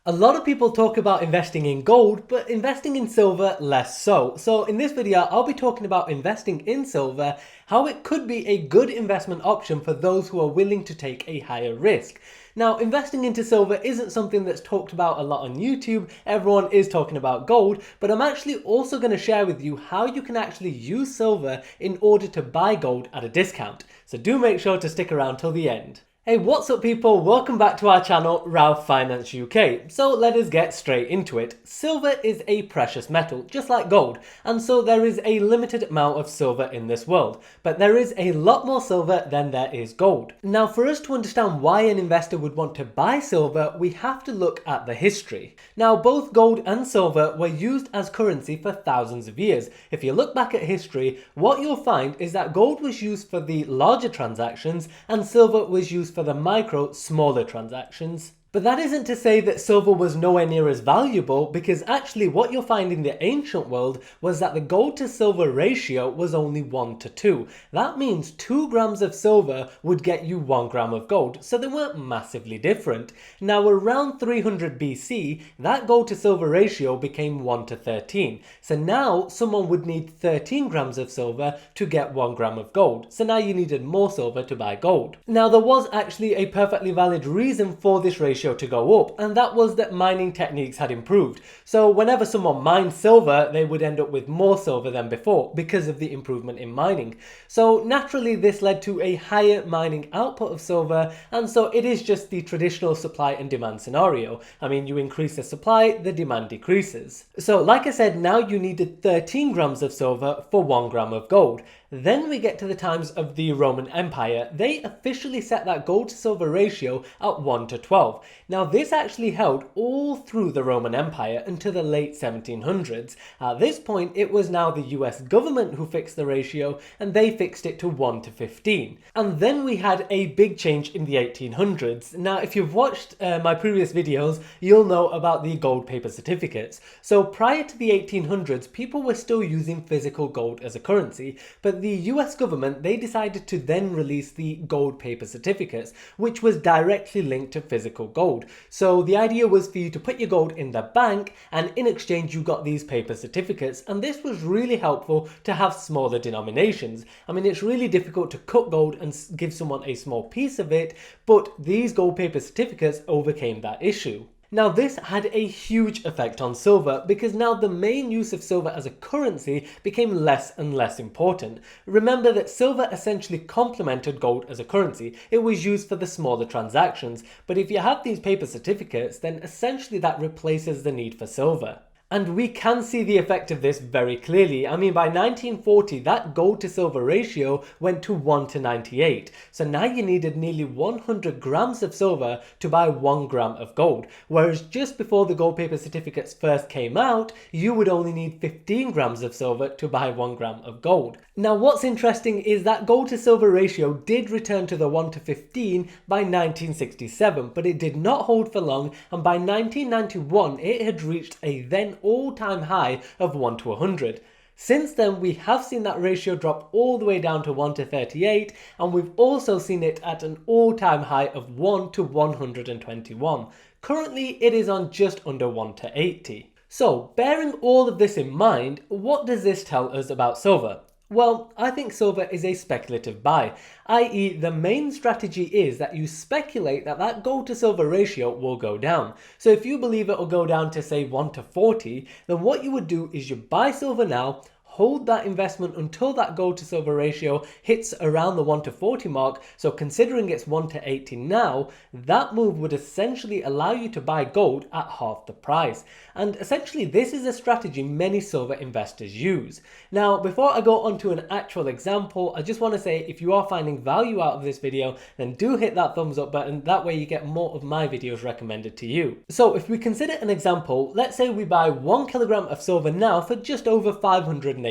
A lot of people talk about investing in gold, but investing in silver less so. So in this video, I'll be talking about investing in silver, how it could be a good investment option for those who are willing to take a higher risk. Now, investing into silver isn't something that's talked about a lot on YouTube. Everyone is talking about gold, but I'm actually also going to share with you how you can actually use silver in order to buy gold at a discount. So do make sure to stick around till the end. Hey, what's up people? Welcome back to our channel, Ralph Finance UK. So let us get straight into it. Silver is a precious metal, just like gold, and so there is a limited amount of silver in this world, but there is a lot more silver than there is gold. Now, for us to understand why an investor would want to buy silver, we have to look at the history. Now, both gold and silver were used as currency for thousands of years. If you look back at history, what you'll find is that gold was used for the larger transactions and silver was used for the micro, smaller transactions. But that isn't to say that silver was nowhere near as valuable, because actually what you'll find in the ancient world was that the gold to silver ratio was only 1 to 2. That means 2 grams of silver would get you 1 gram of gold, so they weren't massively different. Now around 300 BC, that gold to silver ratio became 1 to 13. So now someone would need 13 grams of silver to get 1 gram of gold. So now you needed more silver to buy gold. Now there was actually a perfectly valid reason for this ratio to go up, and that was that mining techniques had improved. So whenever someone mined silver, they would end up with more silver than before because of the improvement in mining. So naturally this led to a higher mining output of silver, and so it is just the traditional supply and demand scenario. I mean, you increase the supply, the demand decreases. So like I said, now you needed 13 grams of silver for 1 gram of gold. Then we get to the times of the Roman Empire. They officially set that gold to silver ratio at 1 to 12. Now this actually held all through the Roman Empire until the late 1700s. At this point it was now the US government who fixed the ratio, and they fixed it to 1 to 15. And then we had a big change in the 1800s. Now if you've watched my previous videos, you'll know about the gold paper certificates. So prior to the 1800s, people were still using physical gold as a currency, but the US government, they decided to then release the gold paper certificates, which was directly linked to physical gold. So the idea was for you to put your gold in the bank, and in exchange you got these paper certificates, and this was really helpful to have smaller denominations. I mean, it's really difficult to cut gold and give someone a small piece of it, but these gold paper certificates overcame that issue. Now this had a huge effect on silver, because now the main use of silver as a currency became less and less important. Remember that silver essentially complemented gold as a currency. It was used for the smaller transactions, but if you have these paper certificates, then essentially that replaces the need for silver. And we can see the effect of this very clearly. I mean, by 1940, that gold to silver ratio went to 1 to 98. So now you needed nearly 100 grams of silver to buy 1 gram of gold. Whereas just before the gold paper certificates first came out, you would only need 15 grams of silver to buy 1 gram of gold. Now what's interesting is that gold to silver ratio did return to the 1 to 15 by 1967, but it did not hold for long, and by 1991 it had reached a then all-time high of 1 to 100. Since then, we have seen that ratio drop all the way down to 1 to 38, and we've also seen it at an all-time high of 1 to 121. Currently, it is on just under 1 to 80. So, bearing all of this in mind, what does this tell us about silver? Well, I think silver is a speculative buy, i.e. the main strategy is that you speculate that that gold to silver ratio will go down. So if you believe it will go down to say 1 to 40, then what you would do is you buy silver now, hold that investment until that gold to silver ratio hits around the 1 to 40 mark. So considering it's 1 to 80 now, that move would essentially allow you to buy gold at half the price. And essentially this is a strategy many silver investors use. Now before I go on to an actual example, I just want to say if you are finding value out of this video, then do hit that thumbs up button. That way you get more of my videos recommended to you. So if we consider an example, let's say we buy 1 kilogram of silver now for just over £580.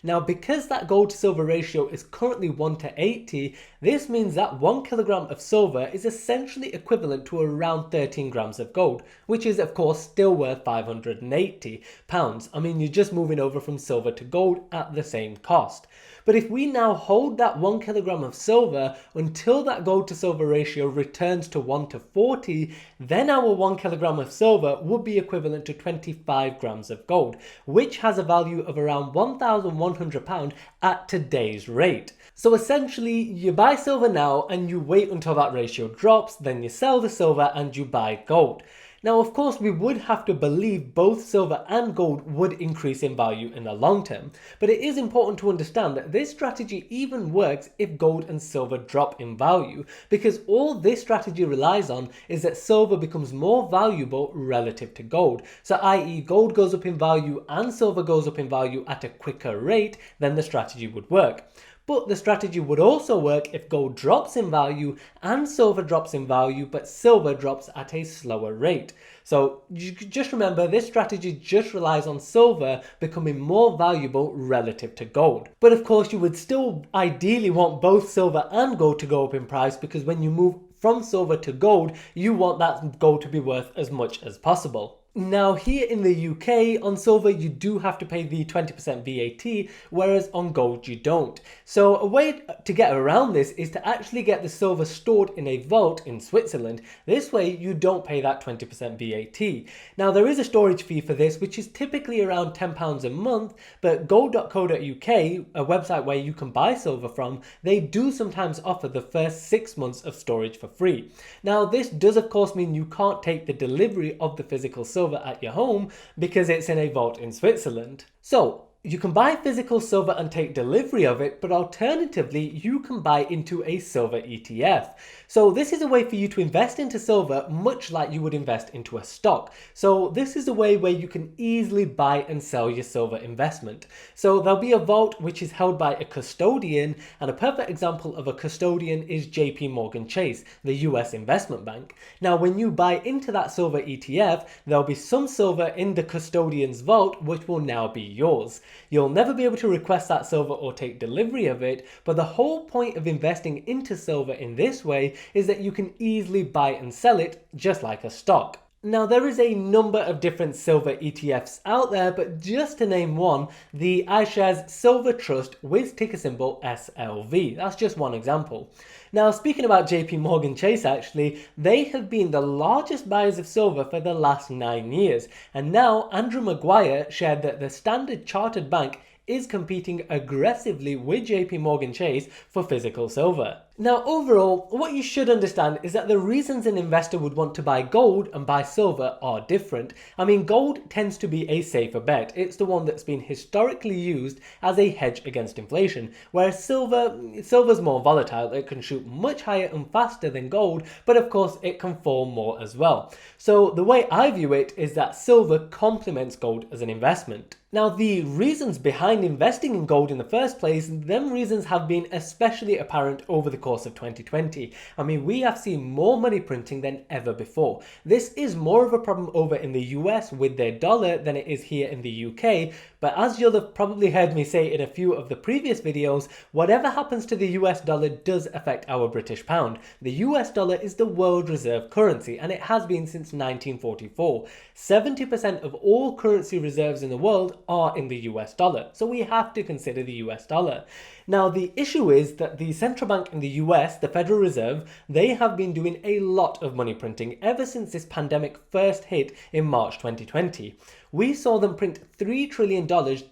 Now because that gold to silver ratio is currently 1 to 80, this means that 1 kilogram of silver is essentially equivalent to around 13 grams of gold, which is of course still worth £580. I mean, you're just moving over from silver to gold at the same cost. But if we now hold that 1 kilogram of silver until that gold to silver ratio returns to 1 to 40, then our 1 kilogram of silver would be equivalent to 25 grams of gold, which has a value of around £1,100 at today's rate. So essentially, you buy silver now and you wait until that ratio drops, then you sell the silver and you buy gold. Now, of course, we would have to believe both silver and gold would increase in value in the long term, but it is important to understand that this strategy even works if gold and silver drop in value, because all this strategy relies on is that silver becomes more valuable relative to gold. So i.e. gold goes up in value and silver goes up in value at a quicker rate, then the strategy would work. But the strategy would also work if gold drops in value and silver drops in value, but silver drops at a slower rate. So just remember, this strategy just relies on silver becoming more valuable relative to gold. But of course, you would still ideally want both silver and gold to go up in price, because when you move from silver to gold, you want that gold to be worth as much as possible. Now, here in the UK, on silver you do have to pay the 20% VAT, whereas on gold you don't. So a way to get around this is to actually get the silver stored in a vault in Switzerland. This way you don't pay that 20% VAT. Now, there is a storage fee for this, which is typically around £10 a month, but gold.co.uk, a website where you can buy silver from, they do sometimes offer the first 6 months of storage for free. Now, this does of course mean you can't take the delivery of the physical silver at your home because it's in a vault in Switzerland. So you can buy physical silver and take delivery of it, but alternatively, you can buy into a silver ETF. So this is a way for you to invest into silver much like you would invest into a stock. So this is a way where you can easily buy and sell your silver investment. So there'll be a vault which is held by a custodian, and a perfect example of a custodian is JP Chase, the US investment bank. Now, when you buy into that silver ETF, there'll be some silver in the custodian's vault which will now be yours. You'll never be able to request that silver or take delivery of it, but the whole point of investing into silver in this way is that you can easily buy and sell it just like a stock. Now, there is a number of different silver ETFs out there, but just to name one, the iShares Silver Trust with ticker symbol SLV. That's just one example. Now, speaking about JP Chase, actually, they have been the largest buyers of silver for the last 9 years. And now Andrew Maguire shared that the Standard Chartered Bank is competing aggressively with JP Chase for physical silver. Now, overall, what you should understand is that the reasons an investor would want to buy gold and buy silver are different. I mean, gold tends to be a safer bet. It's the one that's been historically used as a hedge against inflation, whereas silver's more volatile. It can shoot much higher and faster than gold, but of course it can fall more as well. So the way I view it is that silver complements gold as an investment. Now, the reasons behind investing in gold in the first place, them reasons have been especially apparent over the course of 2020. I mean, we have seen more money printing than ever before. This is more of a problem over in the US with their dollar than it is here in the UK, but as you'll have probably heard me say in a few of the previous videos, whatever happens to the US dollar does affect our British pound. The US dollar is the world reserve currency, and it has been since 1944. 70% of all currency reserves in the world are in the US dollar, so we have to consider the US dollar. Now, the issue is that the central bank in the US, the Federal Reserve, they have been doing a lot of money printing ever since this pandemic first hit in March 2020. We saw them print $3 trillion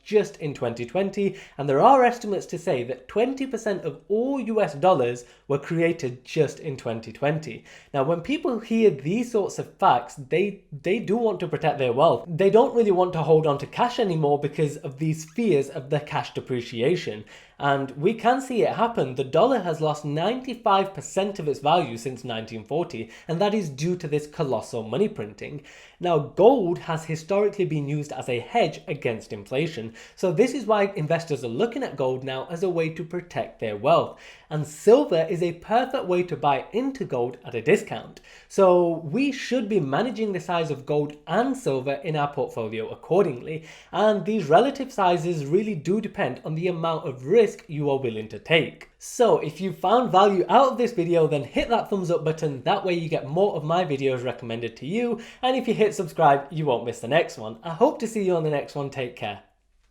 just in 2020, and there are estimates to say that 20% of all US dollars were created just in 2020. Now, when people hear these sorts of facts, they do want to protect their wealth. They don't really want to hold on to cash anymore because of these fears of the cash depreciation. And we can see it happen. The dollar has lost 95% of its value since 1940, and that is due to this colossal money printing. Now, gold has historically been used as a hedge against inflation, so this is why investors are looking at gold now as a way to protect their wealth. And silver is a perfect way to buy into gold at a discount. So we should be managing the size of gold and silver in our portfolio accordingly, and these relative sizes really do depend on the amount of risk you are willing to take. So if you found value out of this video, then hit that thumbs up button. That way you get more of my videos recommended to you, and if you hit subscribe, you won't miss the next one. I hope to see you on the next one. Take care.